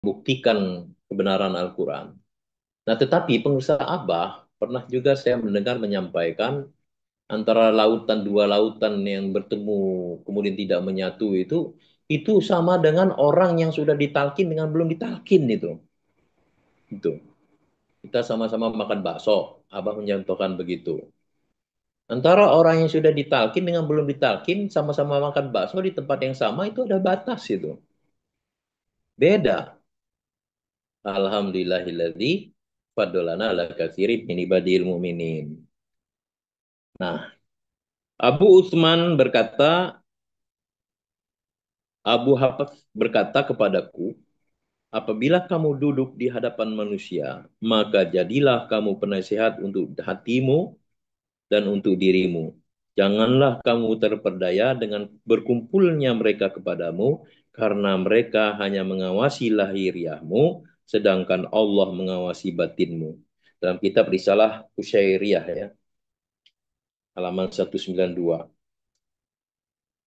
buktikan kebenaran Al-Quran. Nah, tetapi pengusaha Abah pernah juga saya mendengar menyampaikan antara lautan dua lautan yang bertemu kemudian tidak menyatu itu sama dengan orang yang sudah ditalkin dengan belum ditalkin itu. Itu. Kita sama-sama makan bakso, Abah mencontohkan begitu. Antara orang yang sudah ditalkin dengan belum ditalkin sama-sama makan bakso di tempat yang sama itu ada batas itu. Beda. Alhamdulillahilladzi faddalana ala katsirin min ibadil mu'minin. Nah, Abu Utsman berkata, Abu Hafs berkata kepadaku, apabila kamu duduk di hadapan manusia, maka jadilah kamu penasihat untuk hatimu dan untuk dirimu. Janganlah kamu terperdaya dengan berkumpulnya mereka kepadamu, karena mereka hanya mengawasi lahiriahmu, sedangkan Allah mengawasi batinmu. Dalam kitab Risalah Kusyairiyah ya, halaman 192.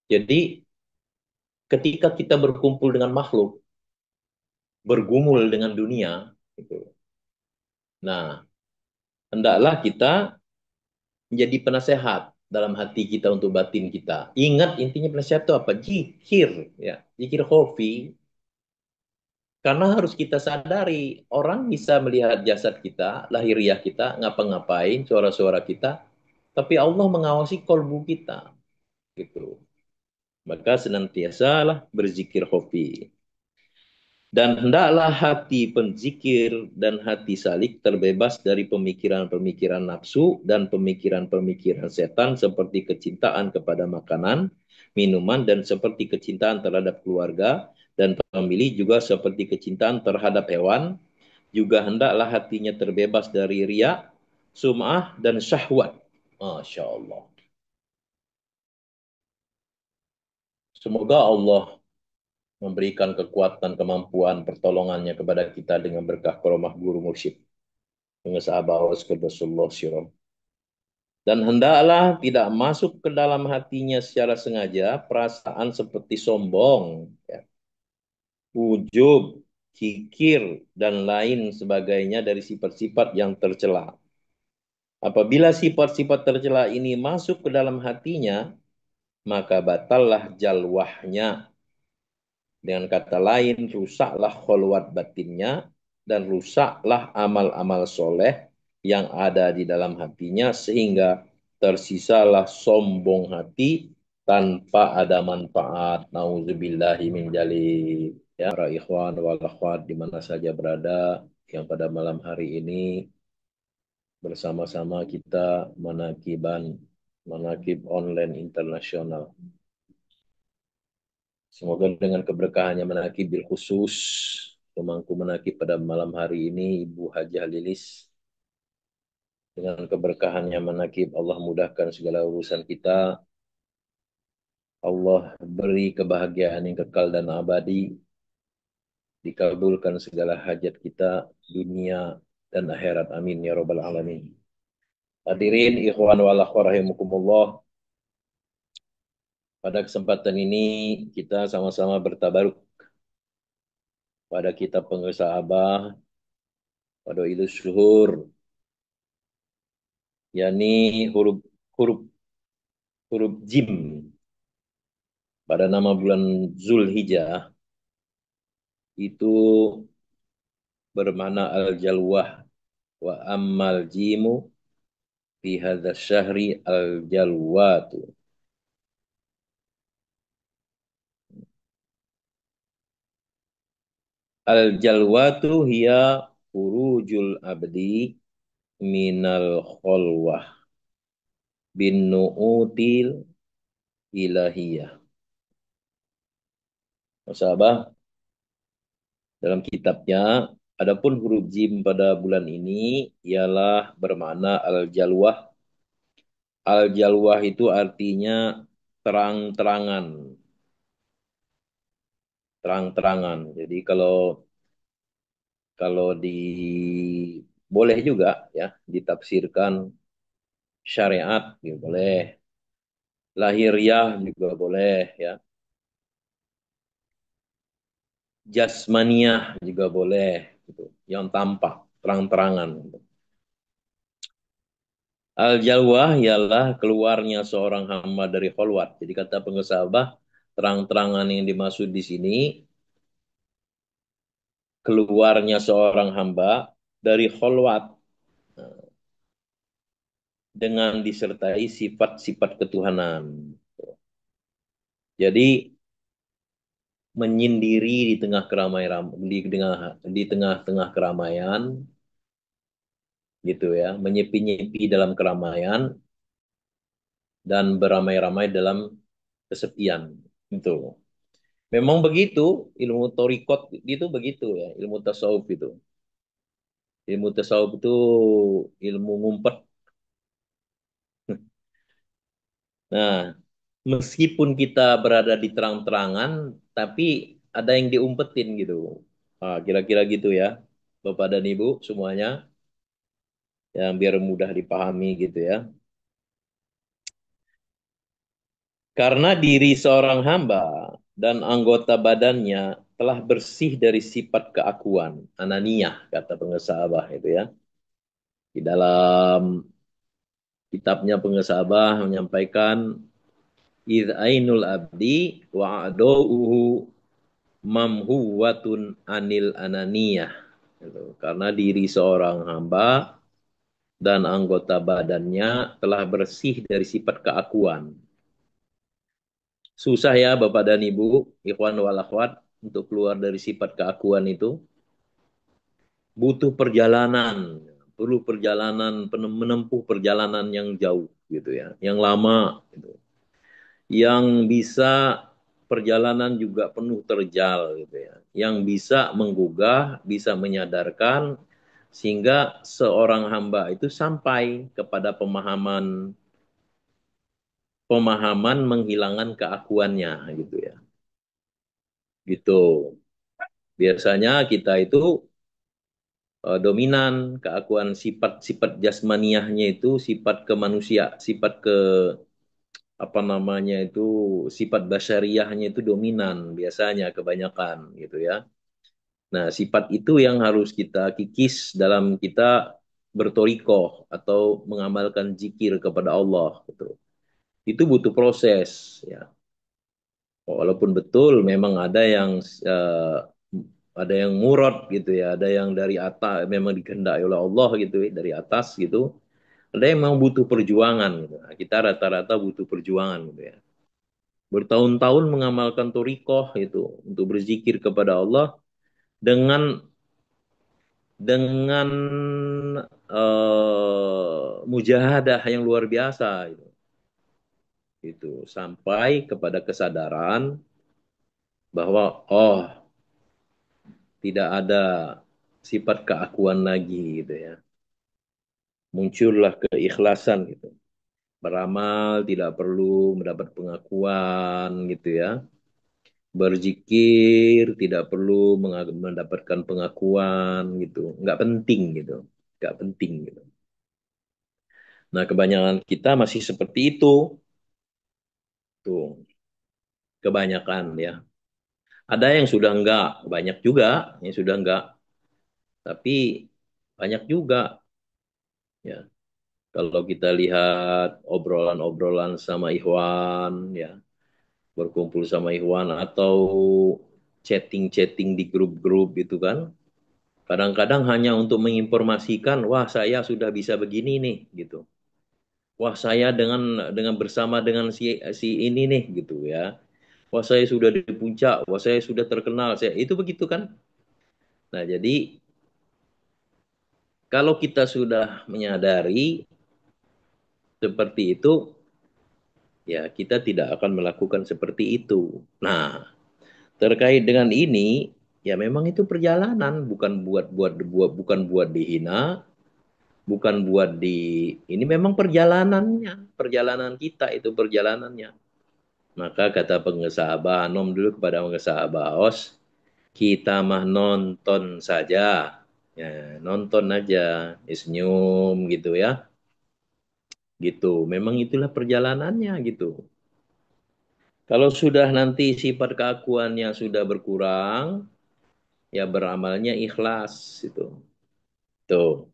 Jadi ketika kita berkumpul dengan makhluk, bergumul dengan dunia, gitu. Nah, hendaklah kita menjadi penasehat dalam hati kita untuk batin kita. Ingat intinya penasehat itu apa? Jikir, ya. Jikir khofi. Karena harus kita sadari, orang bisa melihat jasad kita, lahiriah kita, ngapa-ngapain, suara-suara kita, tapi Allah mengawasi kolbu kita, gitu. Maka senantiasalah berzikir khofi. Dan hendaklah hati penzikir dan hati salik terbebas dari pemikiran-pemikiran nafsu dan pemikiran-pemikiran setan seperti kecintaan kepada makanan, minuman, dan seperti kecintaan terhadap keluarga, dan pemilih juga seperti kecintaan terhadap hewan. Juga hendaklah hatinya terbebas dari riya, sum'ah, dan syahwat. Masya Allah. Semoga Allah memberikan kekuatan, kemampuan, pertolongannya kepada kita dengan berkah karomah guru mursyid. Pengesahabah Rasulullah Syirah. Dan hendaklah tidak masuk ke dalam hatinya secara sengaja perasaan seperti sombong, ya, ujub, kikir, dan lain sebagainya dari sifat-sifat yang tercela. Apabila sifat-sifat tercela ini masuk ke dalam hatinya, maka batallah jalwahnya. Dengan kata lain, rusaklah kholwat batinnya dan rusaklah amal-amal soleh yang ada di dalam hatinya sehingga tersisalah sombong hati tanpa ada manfaat. Nauzubillahi min dzalik. Ya, para ikhwan wal akhwat di mana saja berada yang pada malam hari ini bersama-sama kita menakiban manakib online internasional. Semoga dengan keberkahannya menakib bil khusus, pemangku menakib pada malam hari ini, Ibu Hajah Lilis. Dengan keberkahannya menakib, Allah mudahkan segala urusan kita. Allah beri kebahagiaan yang kekal dan abadi. Dikabulkan segala hajat kita, dunia dan akhirat. Amin. Ya Rabbal Alamin. Hadirin, ikhwan wa akhwat rahimakumullah. Pada kesempatan ini, kita sama-sama bertabaruk pada kitab pengusaha Abah, pada Idul Syuhur, yakni huruf huruf huruf jim pada nama bulan Zulhijjah itu bermakna al-jalwah wa ammal jimu fi hadza syahri al-jalwatu. Al-jalwatu hiya urujul abdi minal kholwah bin nu'util ilahiyah. Sahabat, dalam kitabnya, adapun huruf jim pada bulan ini ialah bermakna al-jalwah. Al-jalwah itu artinya terang-terangan, terang-terangan. Jadi kalau kalau di boleh juga ya ditafsirkan syariat ya boleh, lahiriah juga boleh ya. jasmaniah juga boleh, gitu. Yang tampak terang-terangan. Al-jalwah ialah keluarnya seorang hamba dari kholwat. Jadi kata pengesabah, terang-terangan yang dimaksud di sini, keluarnya seorang hamba dari kholwat dengan disertai sifat-sifat ketuhanan. Jadi menyendiri di tengah keramaian, di tengah-tengah keramaian, gitu ya, menyepi-nyepi dalam keramaian dan beramai-ramai dalam kesepian. Itu. Memang begitu, ilmu torikot itu begitu ya, ilmu tasawuf itu. Ilmu tasawuf itu ilmu ngumpet. Nah, meskipun kita berada di terang-terangan, tapi ada yang diumpetin gitu. Nah, kira-kira gitu ya, Bapak dan Ibu semuanya, yang biar mudah dipahami gitu ya. Karena diri seorang hamba dan anggota badannya telah bersih dari sifat keakuan, ananiyah, kata pengesabah itu ya. Di dalam kitabnya pengesabah menyampaikan id ainul abdi wa aduhu mamhuwatun anil ananiyah. Gitu. Karena diri seorang hamba dan anggota badannya telah bersih dari sifat keakuan. Susah ya Bapak dan Ibu, ikhwan wal akhwat, untuk keluar dari sifat keakuan itu. Butuh perjalanan, perlu perjalanan, menempuh perjalanan yang jauh gitu ya, yang lama gitu. Yang bisa perjalanan juga penuh terjal gitu ya. Yang bisa menggugah, bisa menyadarkan sehingga seorang hamba itu sampai kepada pemahaman pemahaman menghilangkan keakuannya gitu ya. Gitu. Biasanya kita itu dominan keakuan sifat-sifat jasmaniahnya itu sifat ke manusia, sifat ke apa namanya itu sifat basyariahnya itu dominan biasanya kebanyakan gitu ya. Nah, sifat itu yang harus kita kikis dalam kita bertorikoh atau mengamalkan zikir kepada Allah gitu. Itu butuh proses ya. Walaupun betul memang eh, ada yang murad gitu ya, ada yang dari atas memang dikehendaki oleh Allah gitu ya, dari atas gitu. Ada yang memang butuh perjuangan gitu. Nah, kita rata-rata butuh perjuangan gitu ya. Bertahun-tahun mengamalkan torikoh itu untuk berzikir kepada Allah dengan dengan mujahadah yang luar biasa gitu. Itu sampai kepada kesadaran bahwa oh tidak ada sifat keakuan lagi gitu ya. Muncullah keikhlasan gitu. Beramal tidak perlu mendapat pengakuan gitu ya. Berzikir tidak perlu mendapatkan pengakuan gitu. Nggak penting gitu. Nggak penting gitu. Nah, kebanyakan kita masih seperti itu. Tuh, kebanyakan ya. Ada yang sudah enggak, banyak juga yang sudah enggak. Tapi banyak juga ya. Kalau kita lihat obrolan-obrolan sama Ikhwan ya, berkumpul sama Ikhwan atau chatting-chatting di grup-grup itu kan. Kadang-kadang hanya untuk menginformasikan, wah saya sudah bisa begini nih gitu. Wah saya dengan bersama dengan si ini nih gitu ya. Wah saya sudah di puncak, wah saya sudah terkenal, saya itu begitu kan. Nah jadi kalau kita sudah menyadari seperti itu, ya kita tidak akan melakukan seperti itu. Nah terkait dengan ini, ya memang itu perjalanan, bukan buat dihina, bukan buat di ini memang perjalanannya, perjalanan kita itu perjalanannya. Maka kata pengesabah, nom dulu kepada pengesabah, os, kita mah nonton saja. Ya, nonton aja, senyum gitu ya. Gitu. Memang itulah perjalanannya gitu. Kalau sudah nanti sifat keakuannya sudah berkurang, ya beramalnya ikhlas itu. Tuh.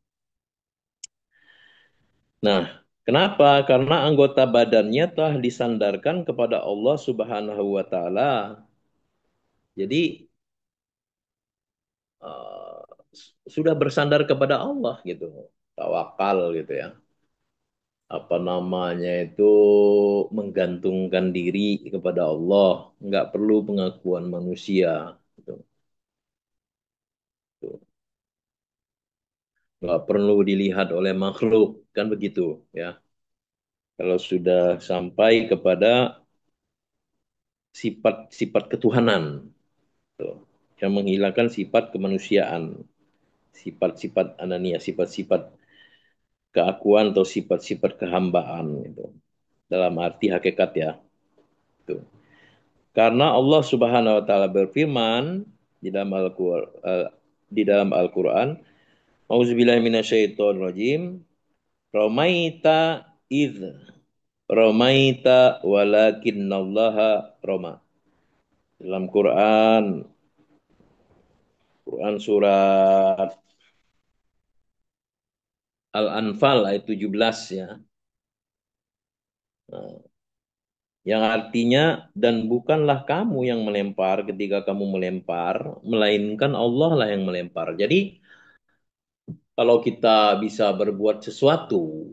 Nah, kenapa? Karena anggota badannya telah disandarkan kepada Allah Subhanahu wa taala. Jadi eh, sudah bersandar kepada Allah gitu. Tawakal gitu ya. Apa namanya itu menggantungkan diri kepada Allah, nggak perlu pengakuan manusia gitu. Tuh. Nggak perlu dilihat oleh makhluk, kan begitu ya. Kalau sudah sampai kepada sifat-sifat ketuhanan, tuh, yang menghilangkan sifat kemanusiaan, sifat-sifat anania, sifat-sifat keakuan atau sifat-sifat kehambaan itu. Dalam arti hakikat ya. Tuh. Karena Allah Subhanahu wa taala berfirman di dalam Al-Qur'an, Auzubillahi minasyaitonirrajim, Ramaita idz ramaita walakinnallaha rama. Dalam Quran surat Al-Anfal ayat 17 ya. Nah, yang artinya dan bukanlah kamu yang melempar ketika kamu melempar, melainkan Allah lah yang melempar. Jadi kalau kita bisa berbuat sesuatu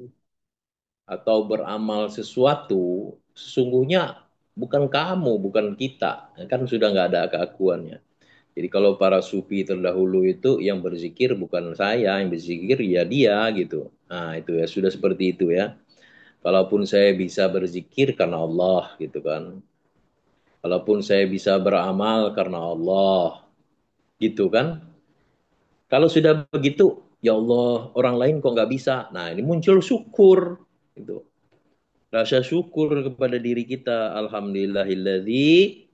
atau beramal sesuatu, sesungguhnya bukan kamu, bukan kita. Kan sudah nggak ada keakuannya. Jadi kalau para sufi terdahulu itu yang berzikir bukan saya, yang berzikir ya dia gitu. Nah itu ya sudah seperti itu ya. Kalaupun saya bisa berzikir karena Allah gitu kan. Kalaupun saya bisa beramal karena Allah gitu kan. Kalau sudah begitu, ya Allah orang lain kok nggak bisa. Nah ini muncul syukur gitu. Rasa syukur kepada diri kita. Alhamdulillahilladzi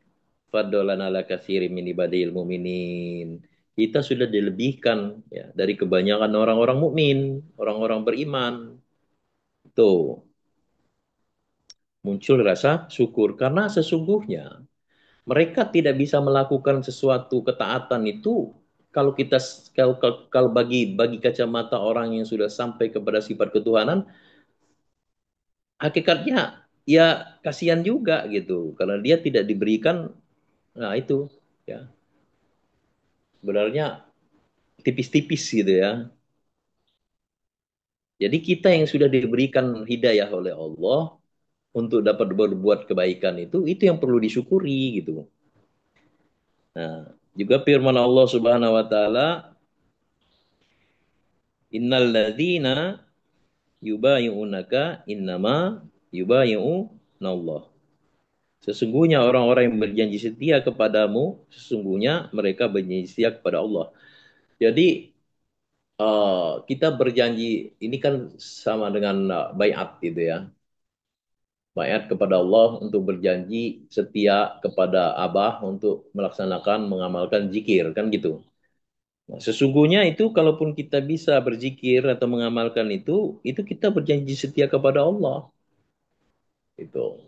faddalana ala katsirin min ibadil mu'minin. Kita sudah dilebihkan ya dari kebanyakan orang-orang mukmin, orang-orang beriman. Tuh, muncul rasa syukur karena sesungguhnya mereka tidak bisa melakukan sesuatu ketaatan itu kalau kita kalau bagi kacamata orang yang sudah sampai kepada sifat ketuhanan, hakikatnya ya kasihan juga gitu karena dia tidak diberikan. Nah itu ya sebenarnya tipis-tipis gitu ya. Jadi kita yang sudah diberikan hidayah oleh Allah untuk dapat berbuat kebaikan itu yang perlu disyukuri gitu. Nah, juga firman Allah Subhanahu wa taala, "Innal ladzina yubayyi'unaka innama yubayyi'unallah." Sesungguhnya orang-orang yang berjanji setia kepadamu, sesungguhnya mereka berjanji setia kepada Allah. Jadi kita berjanji ini kan sama dengan bayat gitu ya. Bayat kepada Allah untuk berjanji setia kepada Abah untuk melaksanakan mengamalkan zikir kan gitu. Nah, sesungguhnya itu kalaupun kita bisa berzikir atau mengamalkan itu kita berjanji setia kepada Allah. Itu.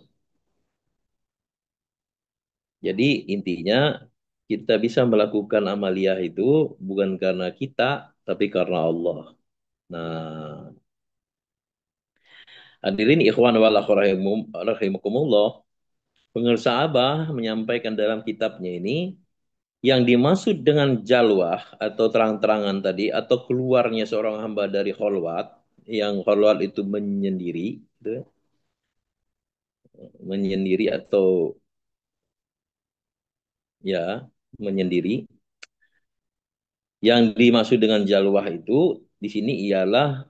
Jadi intinya kita bisa melakukan amaliyah itu bukan karena kita tapi karena Allah. Nah, hadirin ikhwan wal akhwat rahimakumullah. Pengarsa Abah menyampaikan dalam kitabnya ini yang dimaksud dengan jalwah atau terang-terangan tadi atau keluarnya seorang hamba dari kholwat yang kholwat itu menyendiri gitu, ya, menyendiri atau ya menyendiri. Yang dimaksud dengan jalwah itu di sini ialah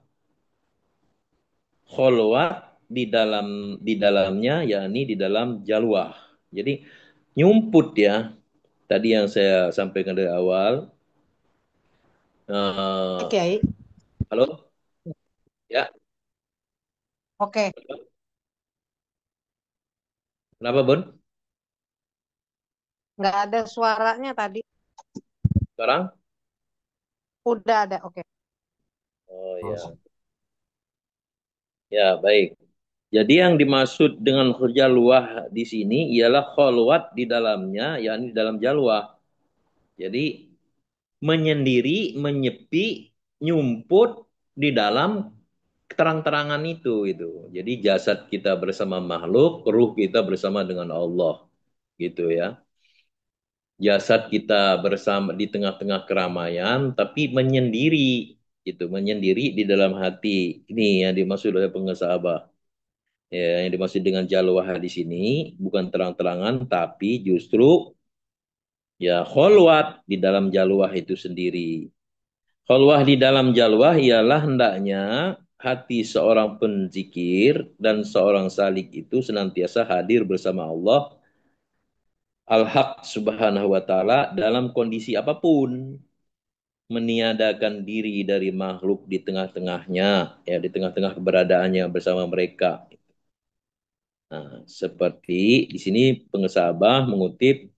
kholwat di dalamnya yakni di dalam jalwah. Jadi nyumput ya. Tadi yang saya sampaikan dari awal. Oke, eh Kiai. halo, ya, Oke, kenapa Bon? nggak ada suaranya tadi. Sekarang? Udah ada, oke. Oh ya, ya baik. Jadi yang dimaksud dengan jalwah di sini ialah kholwat di dalamnya, yakni di dalam jalwah. Jadi menyendiri, menyepi, nyumput di dalam terang-terangan itu. Jadi jasad kita bersama makhluk, ruh kita bersama dengan Allah gitu ya. Jasad kita bersama di tengah-tengah keramaian tapi menyendiri gitu, menyendiri di dalam hati. Ini yang dimaksud oleh pengesabah. Ya, yang dimaksud dengan jalwah di sini bukan terang-terangan tapi justru ya kholwat di dalam jalwah itu sendiri. Kholwah di dalam jalwah ialah hendaknya hati seorang penzikir dan seorang salik itu senantiasa hadir bersama Allah Al-Haq Subhanahu wa taala dalam kondisi apapun, meniadakan diri dari makhluk di tengah-tengahnya, ya di tengah-tengah keberadaannya bersama mereka. Nah, seperti di sini pengesabah mengutip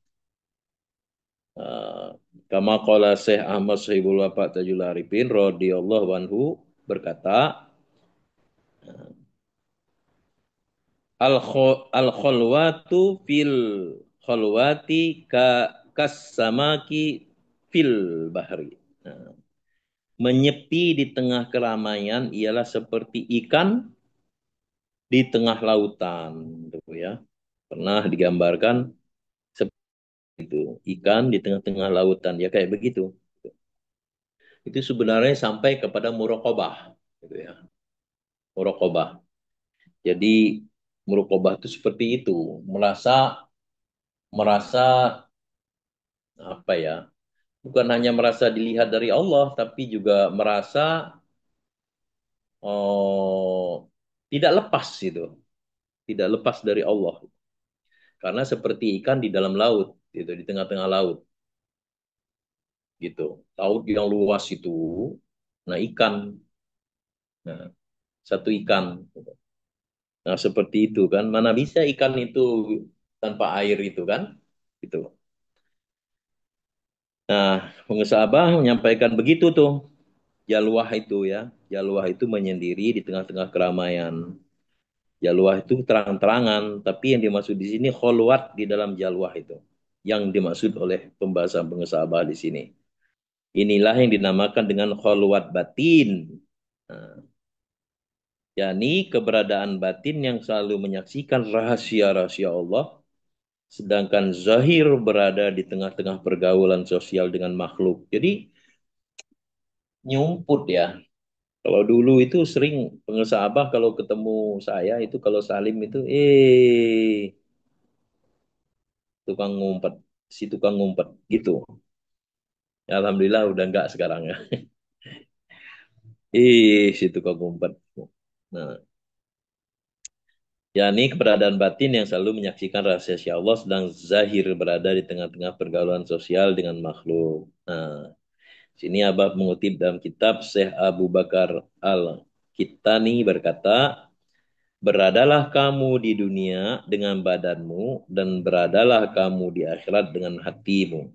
uh, kama qala Syekh Ahmad Sohibul Wafat Tajul Arifin radhiyallahu anhu berkata, al khalwatu fil khalwati kas samaki fil bahri. Nah, menyepi di tengah keramaian ialah seperti ikan di tengah lautan, gitu ya. Pernah digambarkan seperti itu, ikan di tengah-tengah lautan, ya kayak begitu. Itu sebenarnya sampai kepada muraqabah, gitu ya. Muraqabah. Jadi muraqabah itu seperti itu, merasa merasa apa ya? Bukan hanya merasa dilihat dari Allah, tapi juga merasa oh, tidak lepas itu, tidak lepas dari Allah. Karena seperti ikan di dalam laut, gitu, di tengah-tengah laut, gitu. Laut yang luas itu, nah ikan, nah satu ikan. Nah seperti itu kan, mana bisa ikan itu tanpa air itu kan, gitu. Nah pengusaha Abah menyampaikan begitu tuh, jalwah itu ya, jalwah itu menyendiri di tengah-tengah keramaian. Jalwah itu terang-terangan, tapi yang dimaksud di sini kholwat di dalam jalwah itu. Yang dimaksud oleh pembahasan pengusaha Abah di sini. Inilah yang dinamakan dengan kholwat batin. Nah, yakni keberadaan batin yang selalu menyaksikan rahasia-rahasia Allah, sedangkan zahir berada di tengah-tengah pergaulan sosial dengan makhluk. Jadi nyumput ya. Kalau dulu itu sering pengusaha Abah kalau ketemu saya itu kalau Salim itu tukang ngumpet, si tukang ngumpet gitu. Ya, Alhamdulillah udah enggak sekarang ya. Si tukang ngumpet. Nah, yakni keberadaan batin yang selalu menyaksikan rahasia Allah sedang zahir berada di tengah-tengah pergaulan sosial dengan makhluk. Nah, sini Abah mengutip dalam kitab Syekh Abu Bakar Al-Kittani berkata, beradalah kamu di dunia dengan badanmu dan beradalah kamu di akhirat dengan hatimu.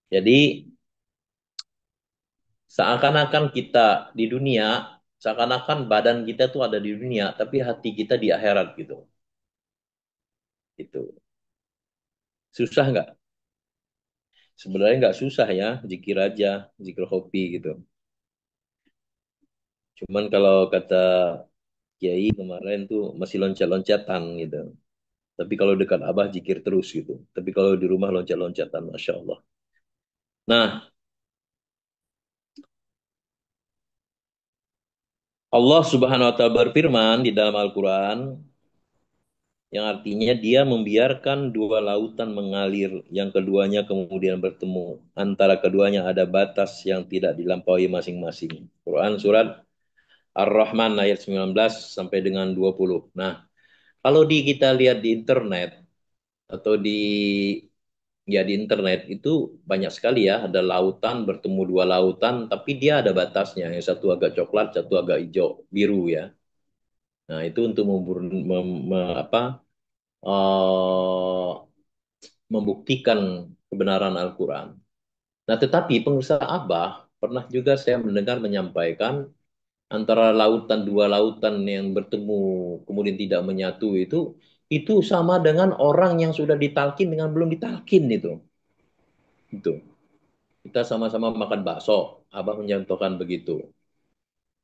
Jadi seakan-akan kita di dunia, seakan-akan badan kita tuh ada di dunia, tapi hati kita di akhirat gitu. Gitu. Susah nggak? Sebenarnya nggak susah ya, zikir aja, zikir kopi gitu. Cuman kalau kata Kiai kemarin tuh masih loncat-loncatan gitu. Tapi kalau dekat Abah zikir terus gitu. Tapi kalau di rumah loncat-loncatan, Masya Allah. Nah, Allah Subhanahu wa Ta'ala berfirman di dalam Al-Quran, yang artinya dia membiarkan dua lautan mengalir, yang keduanya kemudian bertemu. Antara keduanya ada batas yang tidak dilampaui masing-masing. Quran surat Ar-Rahman ayat 19 sampai dengan 20. Nah, kalau kita lihat di internet atau di internet itu banyak sekali ya, ada lautan bertemu dua lautan, tapi dia ada batasnya. Yang satu agak coklat, satu agak hijau, biru ya. Nah, itu untuk eh, membuktikan kebenaran Al-Quran. Nah, tetapi pengusaha Abah pernah juga saya mendengar menyampaikan antara lautan dua lautan yang bertemu kemudian tidak menyatu itu sama dengan orang yang sudah ditalkin dengan belum ditalkin itu. Itu. Kita sama-sama makan bakso. Abah mencontohkan begitu.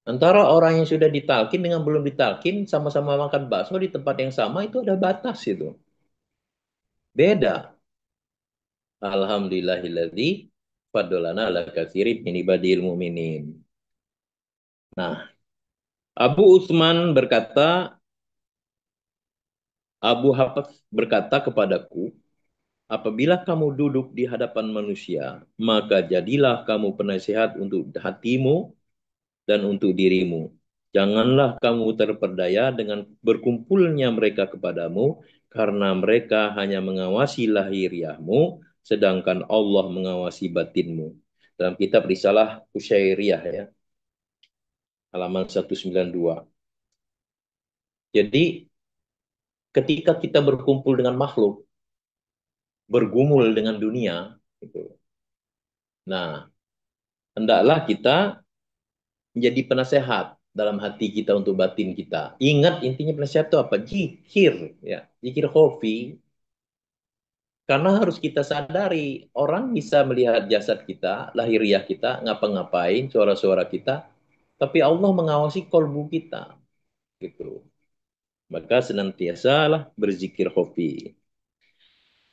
Antara orang yang sudah ditalkin dengan belum ditalkin, sama-sama makan bakso di tempat yang sama, itu ada batas itu. Beda. Alhamdulillahilladzi fadolana ala katsirin min ibadil mu'minin. Nah, Abu Utsman berkata, Abu Hafs berkata kepadaku, apabila kamu duduk di hadapan manusia, maka jadilah kamu penasihat untuk hatimu dan untuk dirimu. Janganlah kamu terperdaya dengan berkumpulnya mereka kepadamu, karena mereka hanya mengawasi lahiriahmu, sedangkan Allah mengawasi batinmu. Dalam kitab Risalah Kusyairiyah ya, halaman 192. Jadi ketika kita berkumpul dengan makhluk, bergumul dengan dunia, gitu. Nah, hendaklah kita menjadi penasehat dalam hati kita untuk batin kita. Ingat intinya penasehat itu apa? Zikir, ya. Zikir khofi. Karena harus kita sadari, orang bisa melihat jasad kita, lahiriah kita, ngapa-ngapain, suara-suara kita, tapi Allah mengawasi kolbu kita, gitu. Maka senantiasalah berzikir khofi.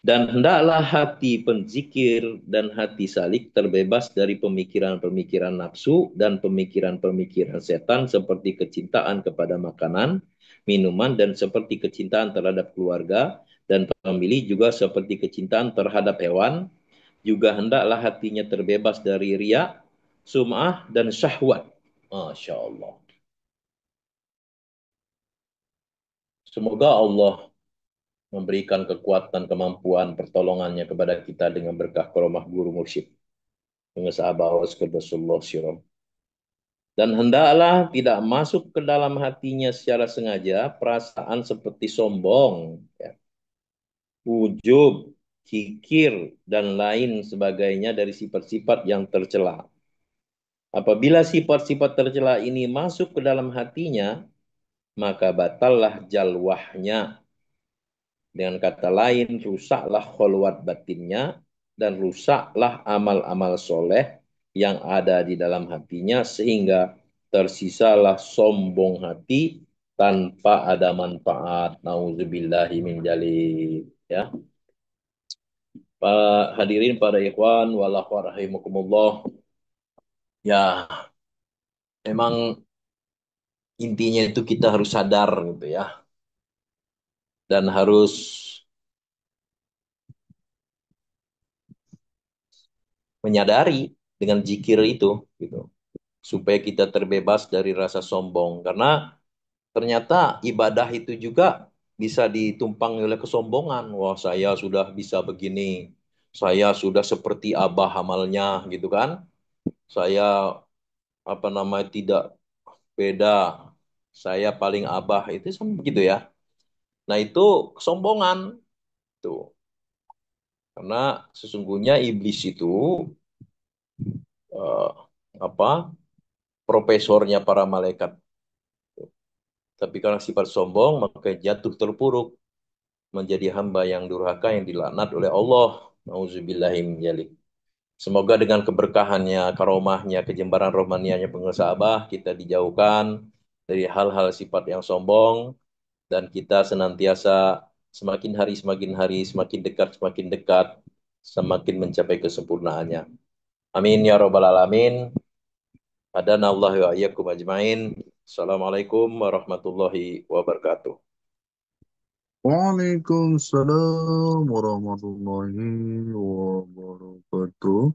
Dan hendaklah hati penzikir dan hati salik terbebas dari pemikiran-pemikiran nafsu dan pemikiran-pemikiran setan seperti kecintaan kepada makanan, minuman, dan seperti kecintaan terhadap keluarga, dan famili juga seperti kecintaan terhadap hewan. Juga hendaklah hatinya terbebas dari riak, sum'ah, dan syahwat. Masya Allah. Semoga Allah memberikan kekuatan, kemampuan, pertolongannya kepada kita dengan berkah karomah guru mursyid. Pengesahabah Rasulullah Syirah. Dan hendaklah tidak masuk ke dalam hatinya secara sengaja perasaan seperti sombong, ya, ujub, kikir, dan lain sebagainya dari sifat-sifat yang tercela. Apabila sifat-sifat tercela ini masuk ke dalam hatinya, maka batallah jalwahnya. Dengan kata lain, rusaklah kholwat batinnya dan rusaklah amal-amal soleh yang ada di dalam hatinya sehingga tersisalah sombong hati tanpa ada manfaat. Nauzubillahi min dzalik. Ya, para hadirin, para ikhwan, rahimakumullah. Ya, memang intinya itu kita harus sadar gitu ya, dan harus menyadari dengan zikir itu gitu, supaya kita terbebas dari rasa sombong. Karena ternyata ibadah itu juga bisa ditumpangi oleh kesombongan. Wah, saya sudah bisa begini. Saya sudah seperti Abah amalnya gitu kan. Saya apa namanya tidak beda. Saya paling Abah itu sama begitu ya. Nah, itu kesombongan tuh. Karena sesungguhnya iblis itu eh, apa? Profesornya para malaikat. Tapi karena sifat sombong, maka jatuh terpuruk menjadi hamba yang durhaka yang dilaknat oleh Allah. Nauzubillahi min dzalik. Semoga dengan keberkahannya, karomahnya, kejembaran rohanianya pengesabah, kita dijauhkan dari hal-hal sifat yang sombong, dan kita senantiasa semakin hari, semakin dekat, semakin mencapai kesempurnaannya. Amin ya robbal alamin. Adana Allah wa iyyakum ajmain. Assalamualaikum warahmatullahi wabarakatuh. Waalaikumsalam warahmatullahi wabarakatuh.